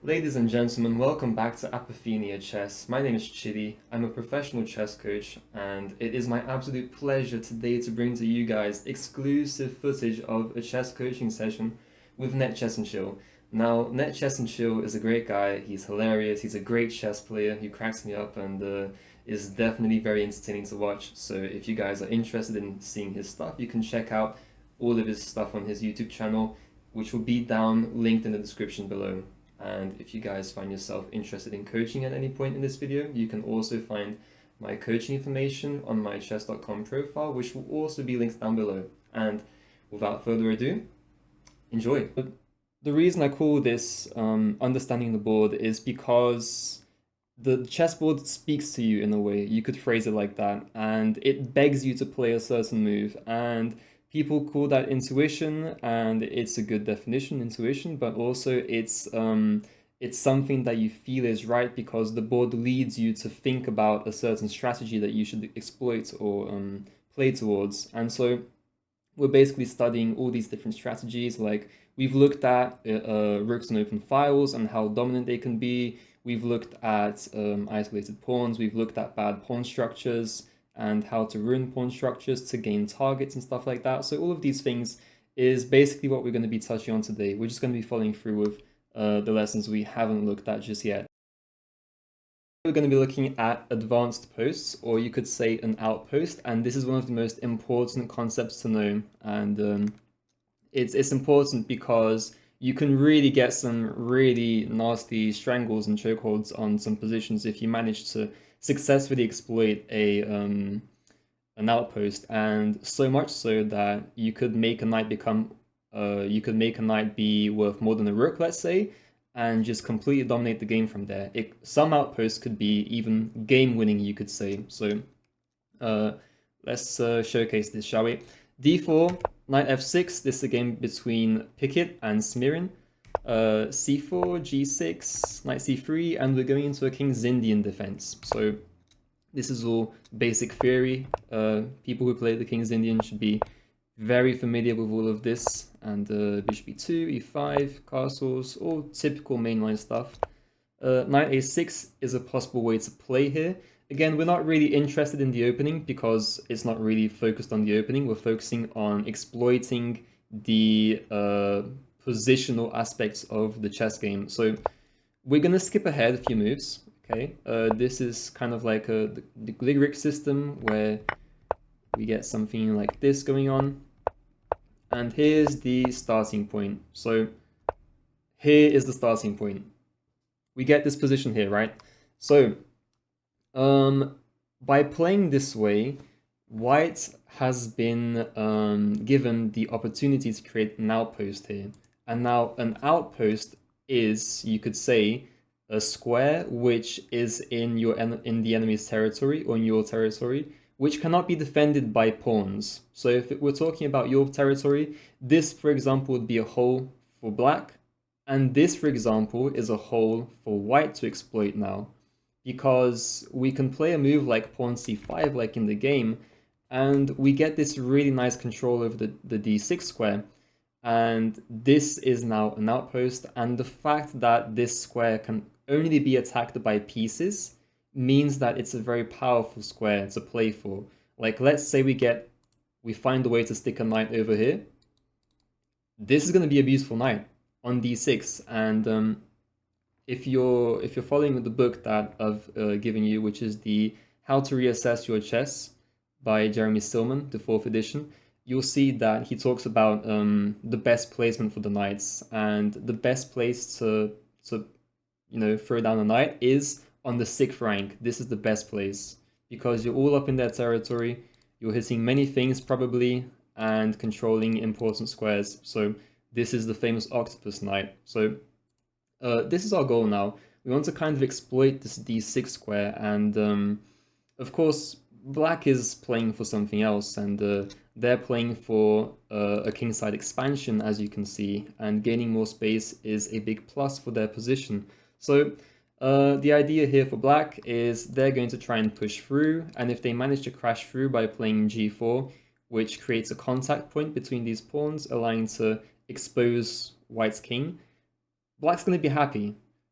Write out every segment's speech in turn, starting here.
Ladies and gentlemen, welcome back to Apophenia Chess. My name is Chidi. I'm a professional chess coach, and it is my absolute pleasure today to bring to you guys exclusive footage of a chess coaching session with Net Chess and Chill. Now, Net Chess and Chill is a great guy. He's hilarious. He's a great chess player. He cracks me up and is definitely very entertaining to watch. So, if you guys are interested in seeing his stuff, you can check out all of his stuff on his YouTube channel, which will be down linked in the description below. And if you guys find yourself interested in coaching at any point in this video, you can also find my coaching information on my chess.com profile, which will also be linked down below. And without further ado, enjoy. The reason I call this understanding the board is because the chessboard speaks to you in a way. You could phrase it like that, and it begs you to play a certain move. And people call that intuition, and it's a good definition, intuition, but also it's something that you feel is right because the board leads you to think about a certain strategy that you should exploit or play towards. And so we're basically studying all these different strategies. Like we've looked at rooks and open files and how dominant they can be. We've looked at isolated pawns. We've looked at bad pawn structures and how to ruin pawn structures to gain targets and stuff like that. So all of these things is basically what we're going to be touching on today. We're just going to be following through with the lessons we haven't looked at just yet. We're going to be looking at advanced posts, or you could say an outpost, and this is one of the most important concepts to know. And it's important because you can really get some really nasty strangles and chokeholds on some positions if you manage to successfully exploit an outpost, and so much so that you could make a knight be worth more than a rook, let's say, and just completely dominate the game from there. Some outposts could be even game-winning, you could say. So let's showcase this, shall we? D4, knight f6. This is a game between Pickett and Smirin. C4, g6, knight c3, and we're going into a King's Indian defense. So this is all basic theory. People who play the King's Indian should be very familiar with all of this. And bishop e2, e5, castles, all typical mainline stuff. Knight a6 is a possible way to play here. Again, we're not really interested in the opening because it's not really focused on the opening. We're focusing on exploiting the positional aspects of the chess game. So we're going to skip ahead a few moves. Okay, this is kind of like the Gligoric system where we get something like this going on. And here's the starting point. So here is the starting point. We get this position here, right? So by playing this way, White has been given the opportunity to create an outpost here. And now an outpost is, you could say, a square which is in the enemy's territory or in your territory, which cannot be defended by pawns. So if we're talking about your territory, this, for example, would be a hole for black, and this, for example, is a hole for white to exploit now, because we can play a move like pawn c5, like in the game, and we get this really nice control over the d6 square. And this is now an outpost, and the fact that this square can only be attacked by pieces means that it's a very powerful square to play for. Like, let's say we find a way to stick a knight over here. This is going to be a beautiful knight on d6, and if you're following the book that I've given you, which is the How to Reassess Your Chess by Jeremy Stillman, the 4th edition, you'll see that he talks about the best placement for the knights, and the best place to throw down a knight is on the 6th rank. This is the best place because you're all up in their territory, you're hitting many things probably, and controlling important squares. So this is the famous octopus knight. So this is our goal now. We want to kind of exploit this d6 square, and of course black is playing for something else, and they're playing for a kingside expansion, as you can see, and gaining more space is a big plus for their position. So the idea here for black is they're going to try and push through, and if they manage to crash through by playing g4, which creates a contact point between these pawns, allowing to expose white's king, black's going to be happy.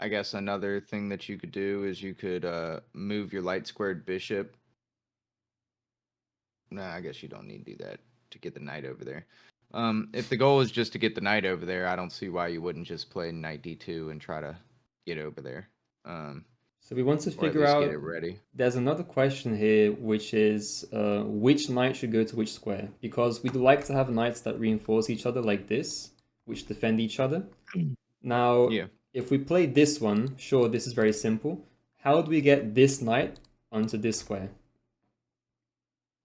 I guess another thing that you could do is you could move your light squared bishop. Nah, I guess you don't need to do that to get the knight over there. If the goal is just to get the knight over there, I don't see why you wouldn't just play knight d2 and try to get over there. So we want to Or at figure least get out, it ready. there's another question here, which is which knight should go to which square? Because we'd like to have knights that reinforce each other like this, which defend each other. Now, Yeah. if we play this one, sure, this is very simple. How do we get this knight onto this square?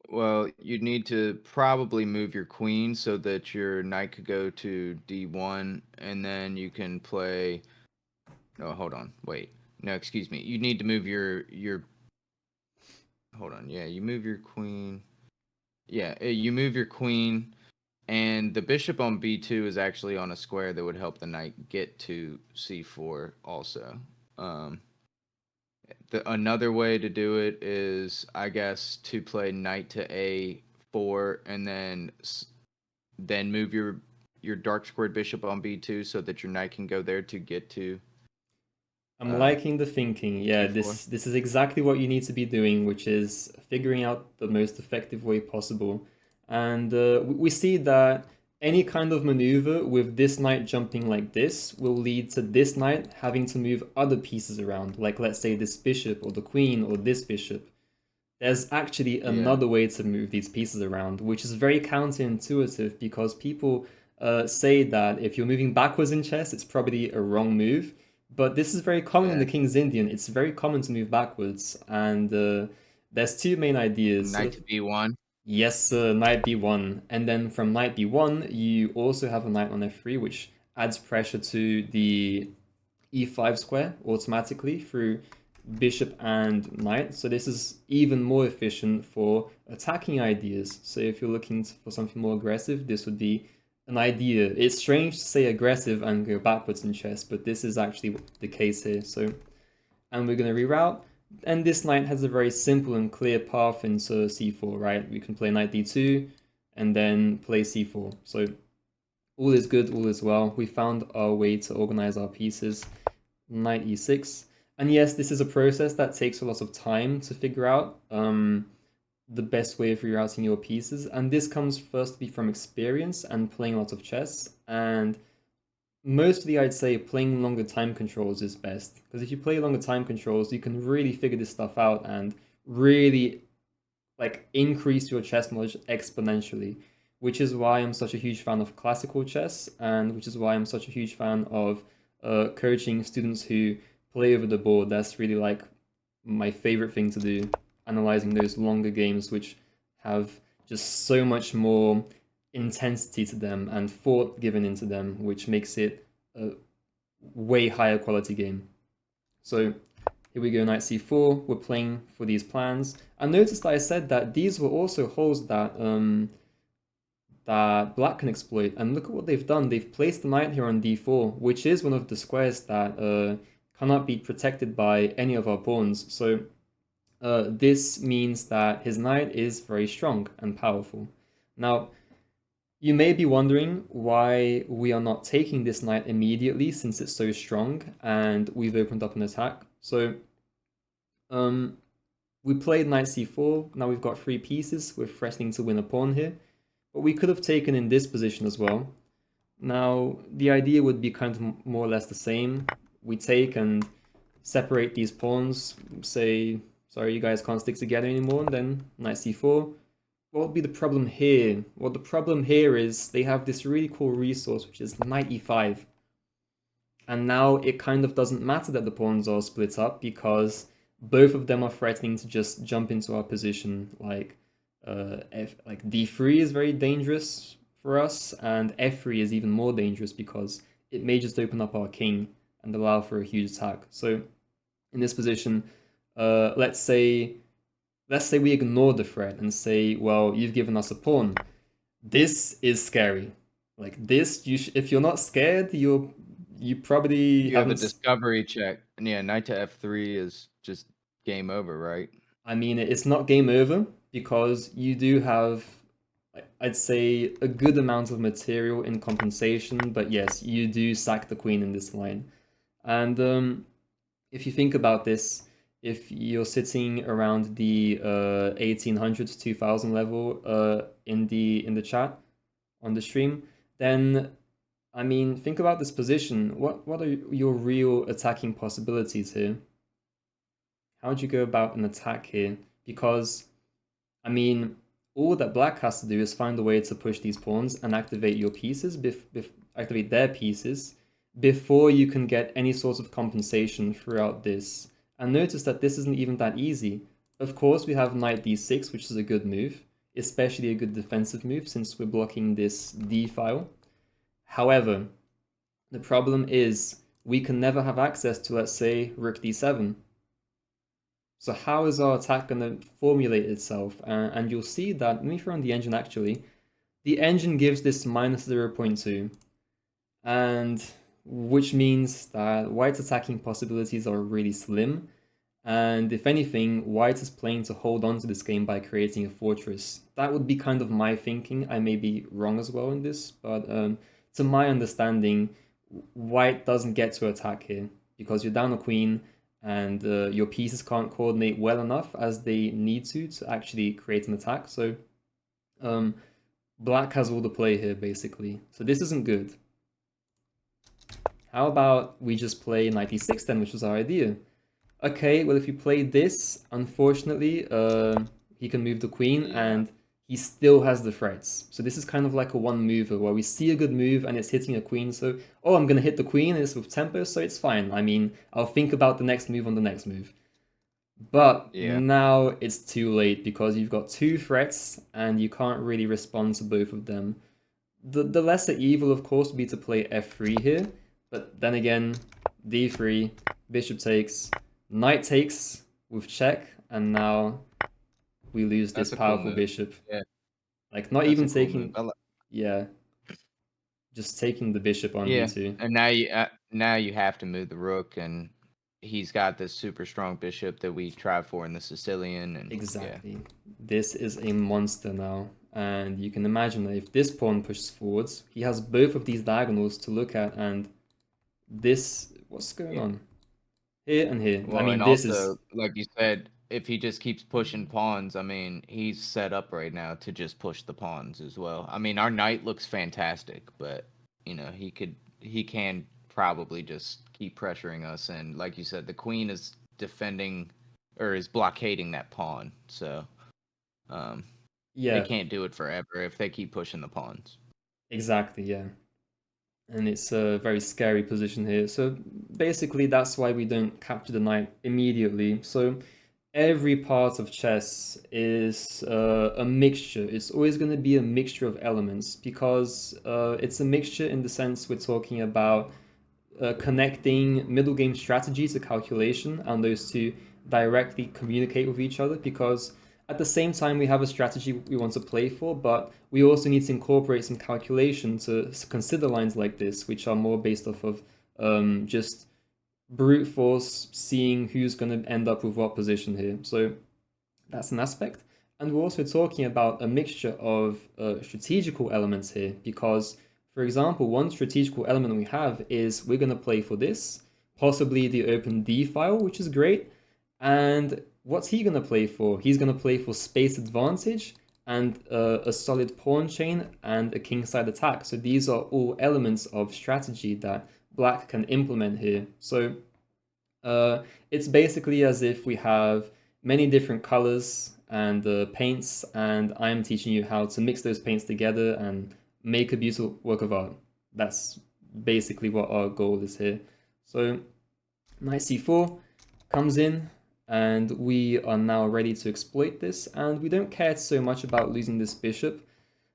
Well, you'd need to probably move your queen so that your knight could go to d1, and then you can play. No, hold on, wait. No, excuse me. You need to move your. Hold on. Yeah, you move your queen. Yeah, you move your queen, and the bishop on b2 is actually on a square that would help the knight get to c4 also. Um, Another way to do it is, I guess, to play knight to a4 and then move your dark squared bishop on b2 so that your knight can go there to get to I'm uh, liking the thinking. Yeah, c4. this is exactly what you need to be doing, which is figuring out the most effective way possible. And we see that any kind of maneuver with this knight jumping like this will lead to this knight having to move other pieces around, like let's say this bishop or the queen or this bishop. There's actually Yeah, another way to move these pieces around, which is very counterintuitive because people say that if you're moving backwards in chess, it's probably a wrong move. But this is very common in yeah. the King's Indian. It's very common to move backwards, and there's two main ideas. So Knight to b1. yes, knight b1, and then from knight b1, you also have a knight on f3, which adds pressure to the e5 square automatically through bishop and knight. So this is even more efficient for attacking ideas. So if you're looking for something more aggressive, this would be an idea. It's strange to say aggressive and go backwards in chess, but this is actually the case here. So, and we're going to reroute. And this knight has a very simple and clear path into c4, right? We can play knight d2 and then play c4. So all is good, all is well. We found our way to organize our pieces. Knight e6. And yes, this is a process that takes a lot of time to figure out the best way of rerouting your pieces. And this comes firstly from experience and playing a lot of chess. And mostly I'd say playing longer time controls is best. Because if you play longer time controls, you can really figure this stuff out and really like increase your chess knowledge exponentially, which is why I'm such a huge fan of classical chess, and which is why I'm such a huge fan of coaching students who play over the board. That's really like my favorite thing to do, analyzing those longer games which have just so much more intensity to them and thought given into them, which makes it a way higher quality game. So here we go, knight c4. We're playing for these plans. And notice that I said that these were also holes that that black can exploit. And look at what they've done. They've placed the knight here on d4, which is one of the squares that cannot be protected by any of our pawns. So this means that his knight is very strong and powerful. Now, you may be wondering why we are not taking this knight immediately since it's so strong and we've opened up an attack. So we played knight c4, now we've got 3 pieces, we're threatening to win a pawn here. But we could have taken in this position as well. Now, the idea would be kind of more or less the same. We take and separate these pawns, say, sorry, you guys can't stick together anymore, and then knight c4. What would be the problem here? Well, the problem here is they have this really cool resource, which is knight e5. And now it kind of doesn't matter that the pawns are split up because both of them are threatening to just jump into our position. Like d3 is very dangerous for us, and f3 is even more dangerous because it may just open up our king and allow for a huge attack. So in this position, let's say we ignore the threat and say, well, you've given us a pawn. This is scary. Like this, if you're not scared, you probably You have a haven't. discovery check. And yeah, knight to f3 is just game over, right? I mean, it's not game over because you do have, I'd say, a good amount of material in compensation. But yes, you do sack the queen in this line. And if you think about this, if you're sitting around the 1800 to 2000 level in the chat on the stream, then I mean, think about this position. What are your real attacking possibilities here? How would you go about an attack here? Because I mean, all that black has to do is find a way to push these pawns and activate your pieces, activate their pieces, before you can get any sort of compensation throughout this. And notice that this isn't even that easy. Of course, we have knight d6, which is a good move, especially a good defensive move since we're blocking this d file. However, the problem is we can never have access to, let's say, rook d7. So how is our attack going to formulate itself? And you'll see that, let me throw on the engine actually. The engine gives this minus 0.2, and which means that white's attacking possibilities are really slim. And if anything, white is playing to hold on to this game by creating a fortress. That would be kind of my thinking. I may be wrong as well in this, but to my understanding, white doesn't get to attack here because you're down a queen and your pieces can't coordinate well enough as they need to actually create an attack. So black has all the play here, basically. So this isn't good. How about we just play knight d6 then, which was our idea. Okay, well, if you play this, unfortunately, he can move the queen, and he still has the threats. So this is kind of like a one mover where we see a good move and it's hitting a queen. So, oh, I'm going to hit the queen and it's with tempo, so it's fine. I mean, I'll think about the next move on the next move. But now it's too late because you've got two threats and you can't really respond to both of them. The lesser evil, of course, would be to play f3 here. But then again, d3, bishop takes, knight takes with check, and now we lose this powerful bishop. Yeah. Like, not even taking... Yeah. Just taking the bishop on d2. And now you have to move the rook, and he's got this super strong bishop that we tried for in the Sicilian. And exactly. This is a monster now. And you can imagine that if this pawn pushes forwards, he has both of these diagonals to look at, and this... What's going on? Here and here. Well, I mean, this also, is... like you said, if he just keeps pushing pawns, I mean, he's set up right now to just push the pawns as well. I mean, our knight looks fantastic, but, you know, he can probably just keep pressuring us. And like you said, the queen is defending or is blockading that pawn. So, they can't do it forever if they keep pushing the pawns. Exactly, yeah. And it's a very scary position here. So basically that's why we don't capture the knight immediately. So every part of chess is a mixture. It's always going to be a mixture of elements because it's a mixture in the sense we're talking about connecting middle game strategy to calculation, and those two directly communicate with each other because at the same time, we have a strategy we want to play for, but we also need to incorporate some calculation to consider lines like this, which are more based off of just brute force, seeing who's going to end up with what position here. So that's an aspect. And we're also talking about a mixture of strategical elements here, because, for example, one strategical element we have is we're going to play for this, possibly the open D file, which is great, and what's he going to play for? He's going to play for space advantage and a solid pawn chain and a kingside attack. So these are all elements of strategy that black can implement here. So it's basically as if we have many different colors and paints, and I'm teaching you how to mix those paints together and make a beautiful work of art. That's basically what our goal is here. So knight c4 comes in, and we are now ready to exploit this, and we don't care so much about losing this bishop.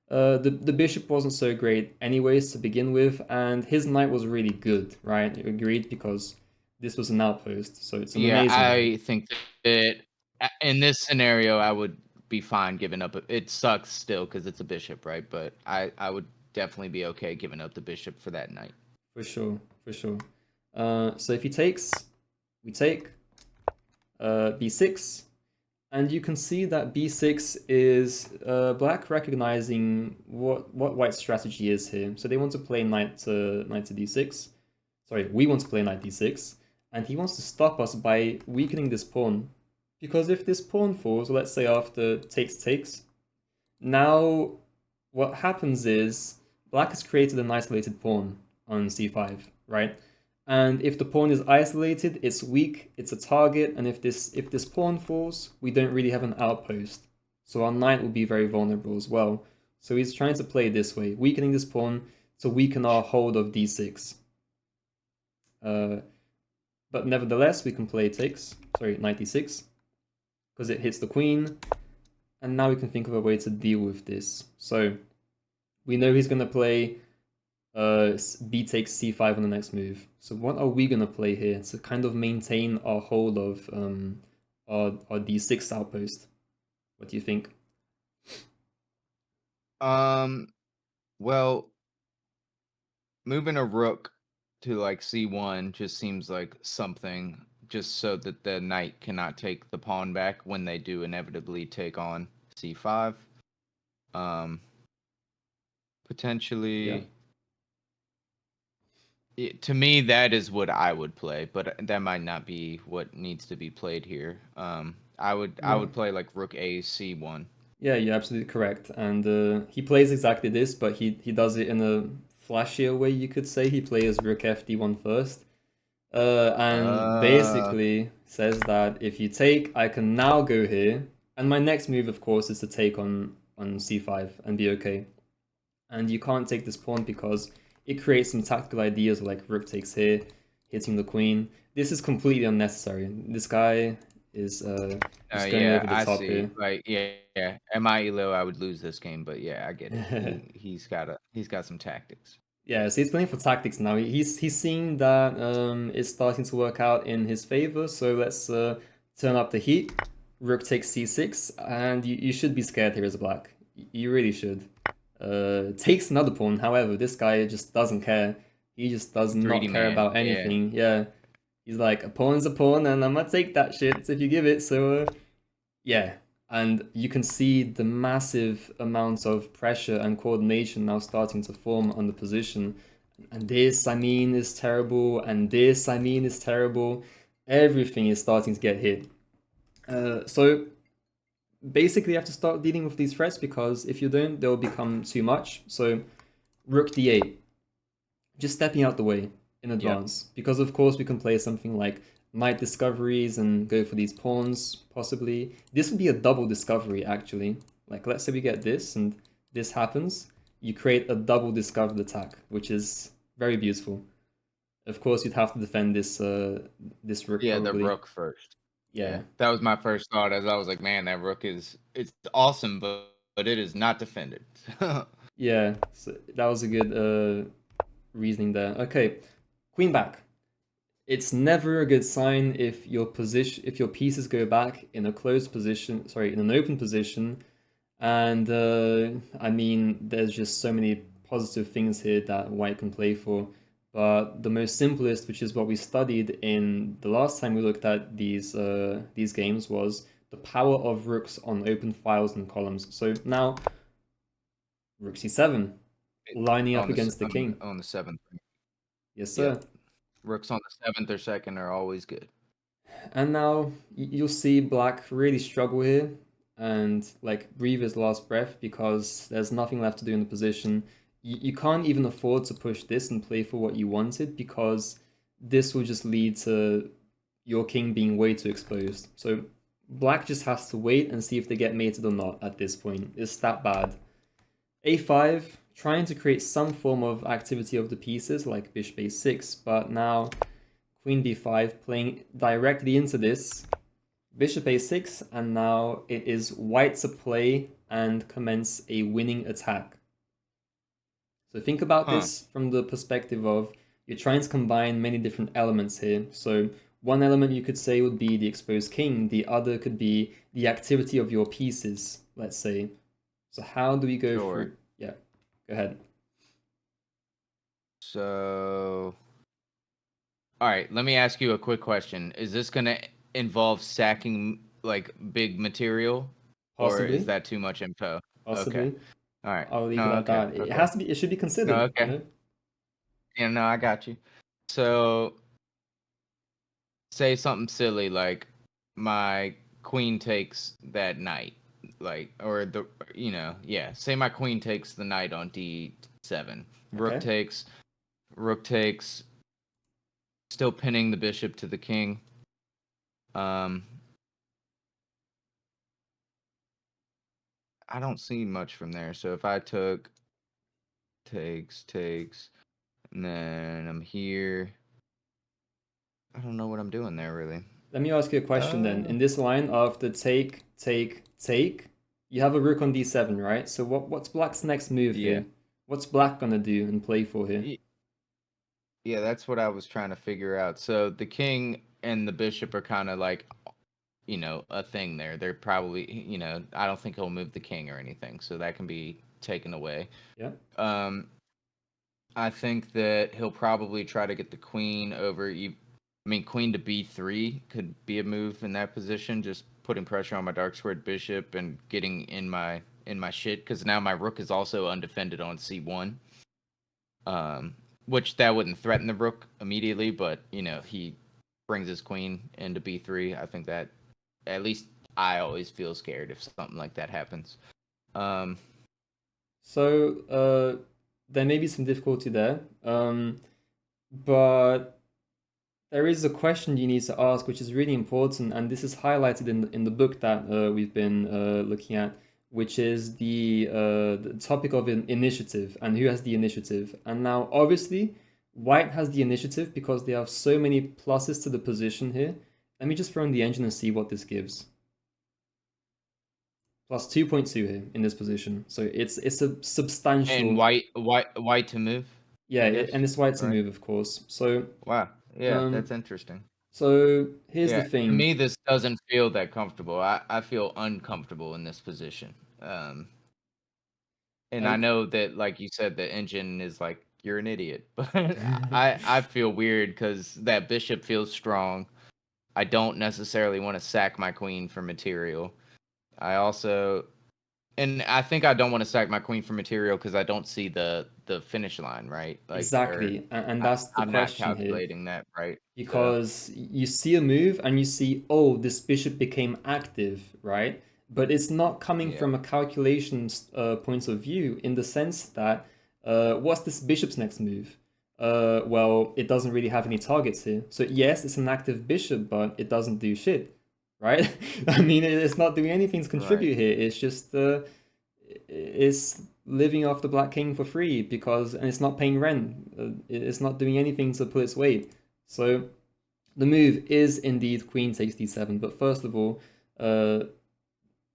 The bishop wasn't so great anyways to begin with, and his knight was really good, right? You agreed? Because this was an outpost, so it's an amazing I think that in this scenario, I would be fine giving up. It sucks still because it's a bishop, right? But I would definitely be okay giving up the bishop for that knight. For sure, for sure. So if he takes, we take b6, and you can see that b6 is black recognizing what white's strategy is here. So they want to play knight to d6. sorry, we want to play knight d6, and he wants to stop us by weakening this pawn. Because if this pawn falls, let's say after takes, now what happens is black has created an isolated pawn on c5, right? And if the pawn is isolated, it's weak, it's a target, and if this pawn falls, we don't really have an outpost. So our knight will be very vulnerable as well. So he's trying to play this way, weakening this pawn to weaken our hold of d6. But nevertheless, we can play knight d6, because it hits the queen, and now we can think of a way to deal with this. So we know he's going to play b takes c5 on the next move. So what are we going to play here to kind of maintain our hold of our d6 outpost? What do you think? Well, moving a rook to like c1 just seems like something, just so that the knight cannot take the pawn back when they do inevitably take on c5. Potentially, to me, that is what I would play, but that might not be what needs to be played here. I would play like rook a c1. Yeah, you're absolutely correct. And he plays exactly this, but he does it in a flashier way, you could say. He plays rook f d1 first. And basically says that if you take, I can now go here. And my next move, of course, is to take on c5 and be okay. And you can't take this pawn because it creates some tactical ideas like rook takes here, hitting the queen. This is completely unnecessary. This guy is just going over the top here. Like, yeah. At my elo, I would lose this game, but yeah, I get it. He's got some tactics. Yeah, so he's playing for tactics now. He's seeing that it's starting to work out in his favor. So let's turn up the heat. Rook takes c6, and you should be scared here as black. You really should. Takes another pawn. However, this guy just doesn't care. He just does not care about anything. Yeah. He's like, a pawn's a pawn, and I'm gonna take that shit if you give it. So yeah. And you can see the massive amounts of pressure and coordination now starting to form on the position. And this, I mean, is terrible. And this, I mean, is terrible. Everything is starting to get hit. So basically, you have to start dealing with these threats, because if you don't, they'll become too much. So rook d8, just stepping out the way in advance. Because of course we can play something like knight discoveries and go for these pawns, possibly. This would be a double discovery, actually. Like, let's say we get this and this happens. You create a double discovered attack, which is very beautiful. Of course, you'd have to defend this this rook. Yeah, probably. the rook first. Yeah, that was my first thought. As I was like, man, that rook it's awesome, but it is not defended. yeah. So that was a good reasoning there. Okay, queen back. It's never a good sign if your pieces go back in a closed position, sorry, in an open position. And I mean, there's just so many positive things here that white can play for. But the most simplest, which is what we studied in the last time we looked at these games, was the power of rooks on open files and columns. So now, rook c7, lining up against the king. On the 7th. Yes, sir. Yep. Rooks on the 7th or 2nd are always good. And now you'll see black really struggle here and like breathe his last breath, because there's nothing left to do in the position. You can't even afford to push this and play for what you wanted, because this will just lead to your king being way too exposed. So black just has to wait and see if they get mated or not at this point. It's that bad. a5, trying to create some form of activity of the pieces like bishop a6, but now queen b5 playing directly into this, bishop a6, and now it is white to play and commence a winning attack. So think about this from the perspective of you're trying to combine many different elements here. So one element you could say would be the exposed king, the other could be the activity of your pieces, let's say. So how do we go through? Yeah, go ahead. So, all right, let me ask you a quick question. Is this going to involve stacking like big material? Possibly. Or is that too much info? Possibly. Okay. All right. I'll leave it at that. It has to be. It should be considered. Okay. You know? Yeah, no, I got you. So say something silly like my queen takes that knight, like, or the, yeah, say my queen takes the knight on d7. rook Okay. takes rook takes still pinning the bishop to the king. um I don't see much from there. So if I took takes, and then I'm here, I don't know what I'm doing there really. Let me ask you a question then. uh In this line of the take, you have a rook on d7, right? So what's black's next move yeah. here? What's black gonna do and play for here? Yeah, that's what I was trying to figure out. So the king and the bishop are kind of like, a thing there. They're probably, I don't think he'll move the king or anything, so that can be taken away. Yeah. Um, I think that he'll probably try to get the queen over. I mean, queen to b3 could be a move in that position, just putting pressure on my dark squared bishop and getting in my shit, because now my rook is also undefended on c1. Um, which that wouldn't threaten the rook immediately, but he brings his queen into b3. I think that, at least I always feel scared if something like that happens. Um, So there may be some difficulty there. But there is a question you need to ask, which is really important, and this is highlighted in the book that we've been looking at, which is the topic of initiative and who has the initiative. And now, obviously, White has the initiative because they have so many pluses to the position here. Let me just throw in the engine and see what this gives. Plus 2.2 here in this position, so it's a and substantial. white to move, Yeah, I guess. and it's White to Right. move, of course. So Wow. Yeah, um, that's interesting. so here's the Yeah, to thing. me, this doesn't feel that comfortable. I feel uncomfortable in this position. And I And know that, like you said, the engine is like, you're an idiot, but I feel weird because that bishop feels strong. I don't necessarily want to sack my queen for material. I also, and I think I don't want to sack my queen for material because I don't see the finish line, right? Like, or Exactly, and that's the I'm not question here, calculating that right. So because you see a move and you see, oh, this bishop became active, right? But it's not coming yeah, from a calculation point of view, in the sense that what's this bishop's next move? Well, it doesn't really have any targets here. So yes, it's an active bishop, but it doesn't do shit, right? I mean, it's not doing anything to right. contribute here. It's just is living off the Black King for free, because, and it's not paying rent. It's not doing anything to pull its weight. So the move is indeed Queen takes d7. But first of all, uh,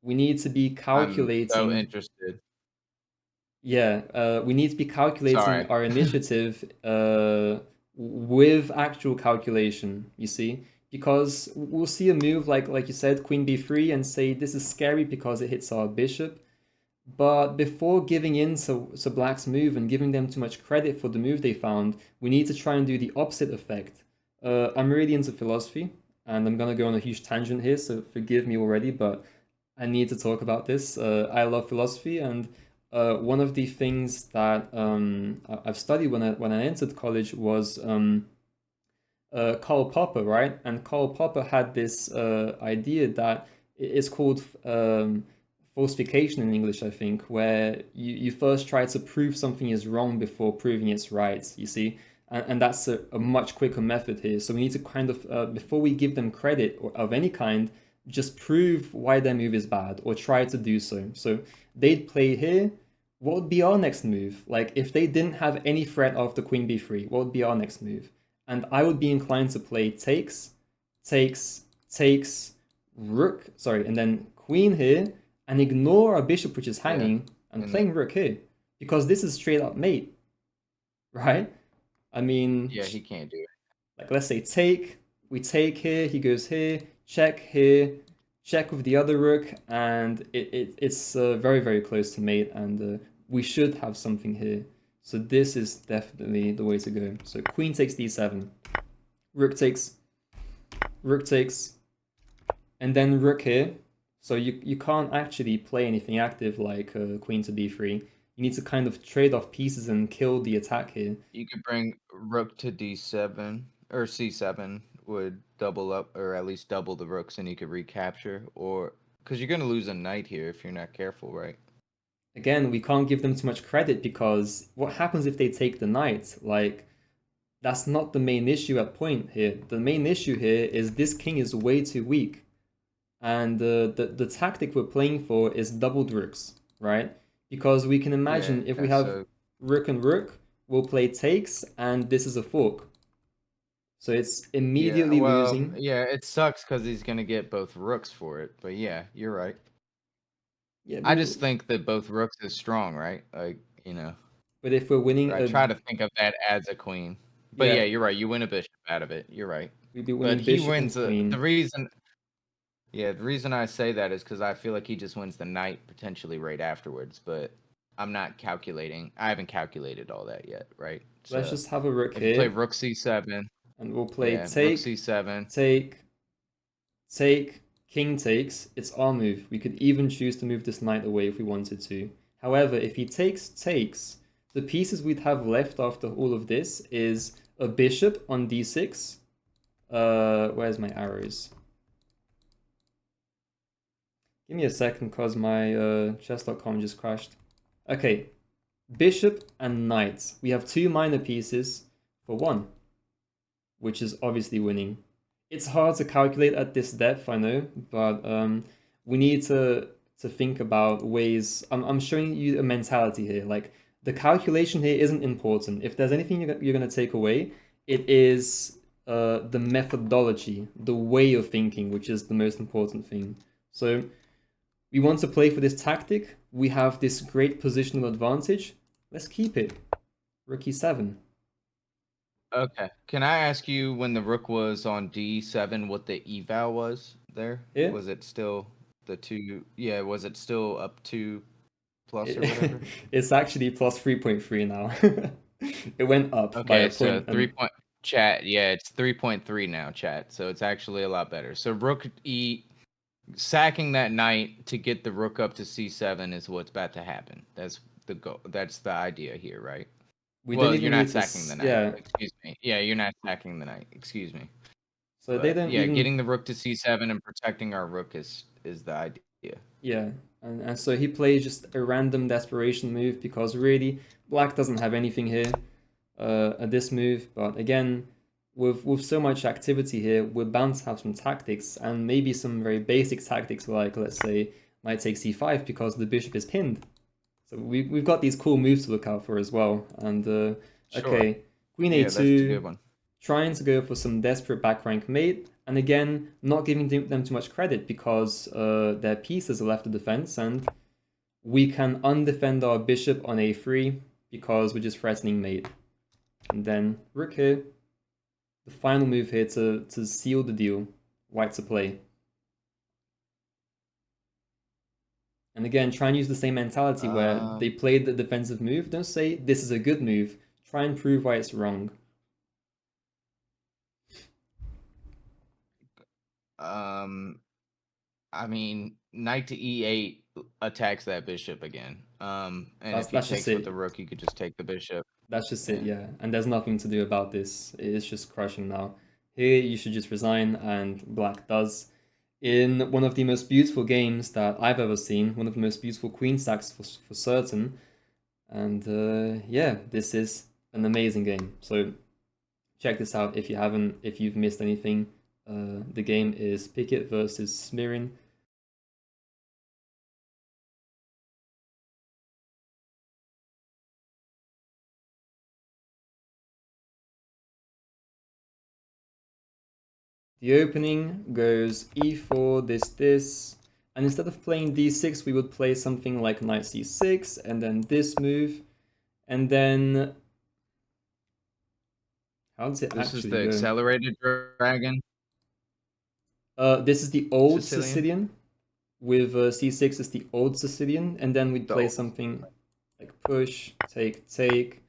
we need to be I'm so calculating. interested. Yeah, we need to be calculating Sorry. our initiative with actual calculation. You see, because we'll see a move like you said, Queen b3, and say this is scary because it hits our bishop. But before giving in to Black's move and giving them too much credit for the move they found, we need to try and do the opposite effect. I'm really into philosophy, and I'm gonna go on a huge tangent here, so forgive me already, but I need to talk about this. I love philosophy, and one of the things that I've studied when I entered college was Karl Popper, right? And Karl Popper had this idea that it's called falsification in English, I think, where you first try to prove something is wrong before proving it's right, you see? And that's a much quicker method here. So we need to kind of, before we give them credit of any kind, just prove why their move is bad or try to do so. So they'd play here. What would be our next move? Like, if they didn't have any threat after Queen b3, what would be our next move? And I would be inclined to play takes, rook, sorry, and then queen here, and ignore our bishop, which is Yeah, hanging, and and then, playing rook here, because this is straight up mate, right? I mean, yeah, he can't do it. like, let's say we take here, he goes here, check with the other rook, and it's very, very close to mate, and we should have something here. So this is definitely the way to go. So queen takes d7, rook takes, rook takes, and then rook here. So you can't actually play anything active like queen to b3. You need to kind of trade off pieces and kill the attack here. You could bring rook to d7 or c7 would double up, or at least double the rooks, and you could recapture. Or because you're gonna lose a knight here if you're not careful, right? Again, we can't give them too much credit because what happens if they take the knight? Like, that's not the main issue at point here. The main issue here is this king is way too weak. And the tactic we're playing for is doubled rooks, right? Because we can imagine if we have so rook and rook, we'll play takes, and this is a fork. So it's immediately losing. yeah, it sucks because he's gonna get both rooks for it. But yeah, you're right. Yeah, I just think that both rooks is strong, right? Like, but if we're winning I a try to think of that as a queen. But yeah, yeah, you're right. You win a bishop out of it. You're right. we'd be But winning he bishop and wins the queen. reason. Yeah, the reason I say that is because I feel like he just wins the knight potentially right afterwards. But I'm not calculating. I haven't calculated all that yet, right? Let's So just have a rook if you play here, rook c7, and we'll play yeah, rook take, c7. take, take, king takes. It's our move. We could even choose to move this knight away if we wanted to. However, if he takes, the pieces we'd have left after all of this is a bishop on d6. Where's my arrows? Give me a second, cause my chess.com just crashed. Okay, bishop and knight. We have two minor pieces for one, which is obviously winning. It's hard to calculate at this depth, I know, but we need to think about ways. I'm showing you a mentality here. Like, the calculation here isn't important. If there's anything you're gonna take away, it is the methodology, the way of thinking, which is the most important thing. So we want to play for this tactic. We have this great positional advantage. Let's keep it. Rook e7. Okay. Can I ask you when the rook was on d7 what the eval was there? Yeah. Was it still the two? Yeah, was it still up 2 plus or whatever? It's actually plus 3.3 now. It went up by Okay, a so point. 3 point chat. Yeah, it's 3.3 now, chat. So it's actually a lot better. So rook e sacking that knight to get the rook up to c7 is what's about to happen. That's the goal. That's the idea here, right? We don't Well, you're even not need to. sacking the knight. Yeah. Excuse me. Yeah, you're not sacking the knight. Excuse me. So they But don't yeah, even. getting the rook to c7 and protecting our rook is the idea. Yeah. And so he plays just a random desperation move because really black doesn't have anything here at this move. But again, with so much activity here, we're bound to have some tactics and maybe some very basic tactics like, let's say, knight takes c5 because the bishop is pinned. So we've got these cool moves to look out for as well. And Sure. okay, queen Yeah, that's a a2, good one. trying to go for some desperate back rank mate. And again, not giving them too much credit because their pieces are left to defense and we can undefend our bishop on a3 because we're just threatening mate. And then rook here. The final move here to seal the deal. White to play. And again, try and use the same mentality where they played the defensive move. Don't say this is a good move. Try and prove why it's wrong. I mean, knight to e8 attacks that bishop again. And if he That's just takes with it. the rook, you could just take the bishop. That's just it, yeah. And there's nothing to do about this. It's just crushing now. Here, you should just resign, and black does. In one of the most beautiful games that I've ever seen, one of the most beautiful queen stacks for certain. And yeah, this is an amazing game. So check this out if you haven't, if you've missed anything. The game is Pickett versus Smirin. The opening goes e4, this, and instead of playing d6, we would play something like knight c6, and then this move, and then how does it This actually is the go? accelerated dragon. This is the old Sicilian? Sicilian. With c6 is the old Sicilian, and then we'd play old. something like push, take,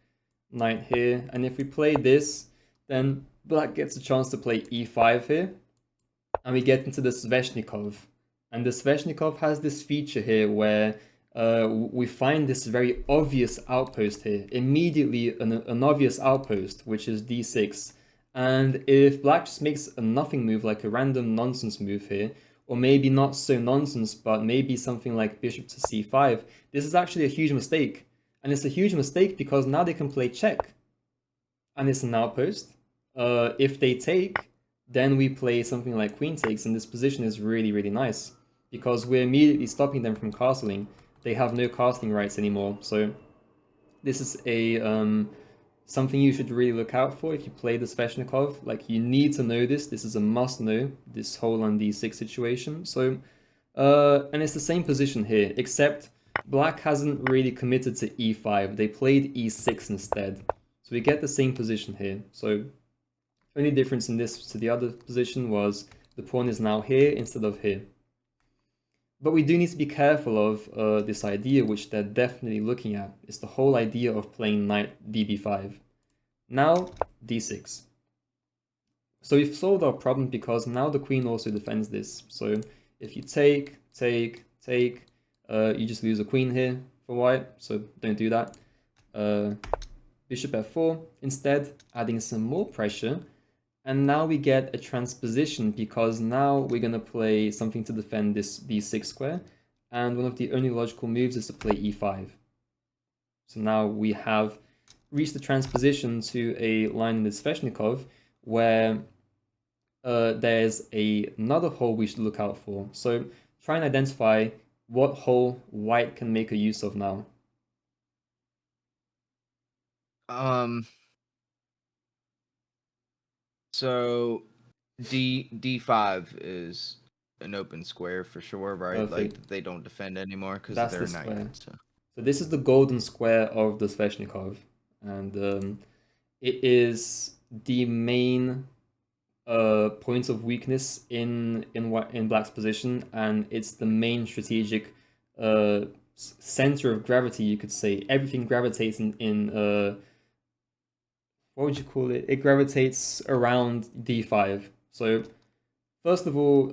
knight here, and if we play this, then black gets a chance to play e5 here, and we get into the Sveshnikov. And the Sveshnikov has this feature here where we find this very obvious outpost here. Immediately, an obvious outpost, which is d6. And if black just makes a nothing move, like a random nonsense move here, or maybe not so nonsense, but maybe something like bishop to c5, this is actually a huge mistake. And it's a huge mistake because now they can play check. And it's an outpost. If they take, then we play something like queen takes, and this position is really, really nice because we're immediately stopping them from castling. They have no casting rights anymore, so this is a something you should really look out for if you play the Sveshnikov. Like, you need to know this. This is a must know, this whole on d6 situation. So, and it's the same position here, except black hasn't really committed to e5. They played e6 instead. So we get the same position here. So only difference in this to the other position was the pawn is now here instead of here. But we do need to be careful of this idea, which they're definitely looking at. It's the whole idea of playing knight db5. Now, d6. So we've solved our problem because now the queen also defends this. So if you take, you just lose a queen here for white, so don't do that. Bishop f4, instead adding some more pressure. And now we get a transposition because now we're going to play something to defend this d6 square. And one of the only logical moves is to play e5. So now we have reached the transposition to a line in the Sveshnikov where there's another hole we should look out for. So try and identify what hole white can make a use of now. So D5 is an open square for sure, right? Perfect. Like they don't defend anymore because That's they're the knight. square. So this is the golden square of the Sveshnikov, and it is the main point of weakness in black's position, and it's the main strategic center of gravity, you could say. Everything gravitates in what would you call it? It gravitates around d5. So first of all,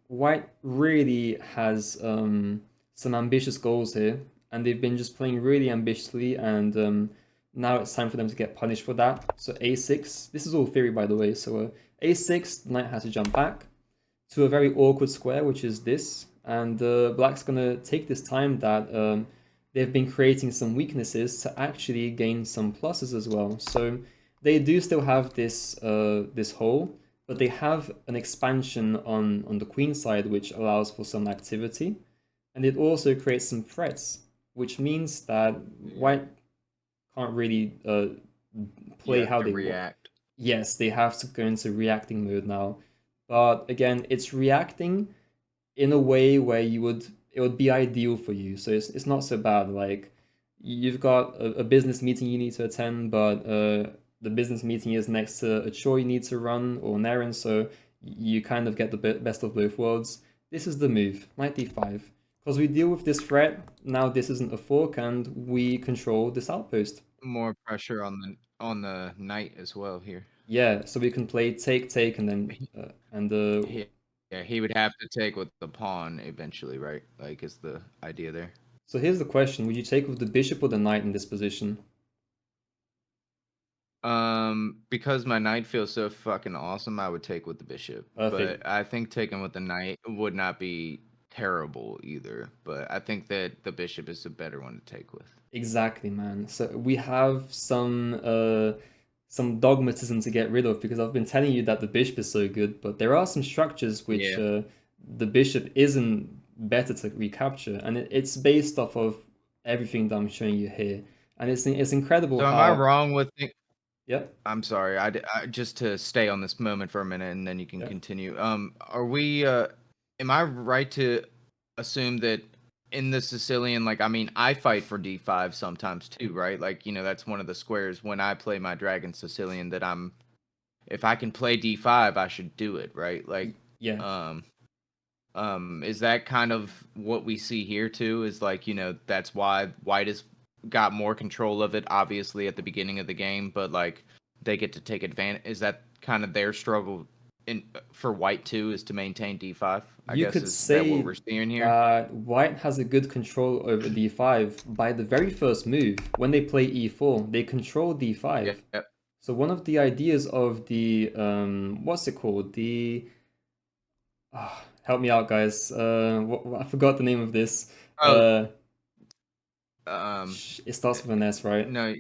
white really has some ambitious goals here, and they've been just playing really ambitiously, and now it's time for them to get punished for that. So a6, this is all theory by the way, so a6, the knight has to jump back to a very awkward square, which is this, and black's gonna take this time that they've been creating some weaknesses to actually gain some pluses as well. So they do still have this this hole, but they have an expansion on the queen side, which allows for some activity, and it also creates some threats, which means that white can't really play how they react. Yes, they have to go into reacting mode now, but again, it's reacting in a way where it would be ideal for you. So it's not so bad. Like, you've got a business meeting you need to attend, but the business meeting is next to a chore you need to run or an errand, so you kind of get the best of both worlds. This is the move, knight d5. Because we deal with this threat, now this isn't a fork, and we control this outpost. More pressure on the knight as well here. Yeah, so we can play take, and then Yeah, he would have to take with the pawn eventually, right? Like, is the idea there? So here's the question: would you take with the bishop or the knight in this position? Because my knight feels so fucking awesome, I would take with the bishop. Perfect. But I think taking with the knight would not be terrible either. But I think that the bishop is a better one to take with. Exactly, man. So we have some dogmatism to get rid of because I've been telling you that the bishop is so good, but there are some structures which the bishop isn't better to recapture, and it's based off of everything that I'm showing you here, and it's incredible. So how... am I wrong with Yep. I'm sorry. I just to stay on this moment for a minute, and then you can continue. Are we? Am I right to assume that in the Sicilian, like, I mean, I fight for d5 sometimes too, right? Like, that's one of the squares when I play my Dragon Sicilian that if I can play d5, I should do it, right? Like, yeah. Is that kind of what we see here too? Is like, that's why white has got more control of it, obviously at the beginning of the game, but like they get to take advantage. Is that kind of their struggle for white too is to maintain d5. I You guess could is that what say we're seeing here? that white has a good control over d5 by the very first move. When they play e4, they control d5. Yep. So one of the ideas of the what's it called? Help me out, guys. I forgot the name of this. Oh, Uh, um, it starts with an S, right? no,